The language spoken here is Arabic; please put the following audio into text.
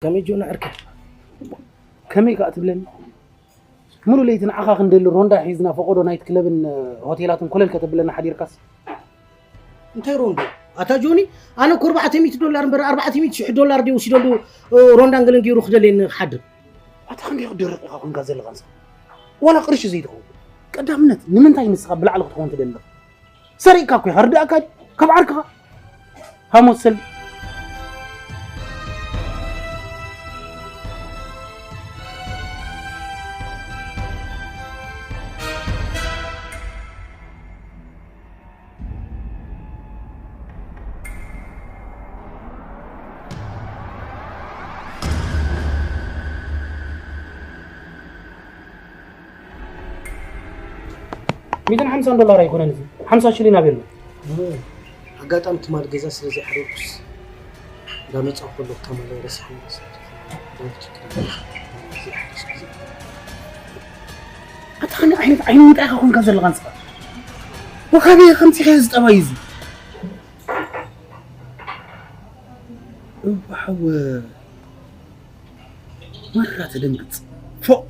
كم يجونا أركب كم يكاتبلن منو ليتنا عخا خندل روندا حيزنا فقدو نايت كلبن هوتيلاتن كل الكتب لنا حدير كاس انت روندا أتاجوني أنا كربة $400 برا $400 دي وسيدولو روندا انجلن جيرو خدلين حد أتخن يقدر يقون غازل غانسا ولا قرش زيدو قدامنت نمنتاي نسخه بلعل تكون تدل سريكا كو هرد اكاد كبعركا هموسل $250 يكون نزل 25 ابيل አጋጣም ትማር ገዛ ስለዚህ حريقس ዳመጽ አቆሎ ተማለ ረስሐ أتخنى عين متأخر كون كذا الغنصة وخبيه 50 طبايز وحو مرة تدنقط فوق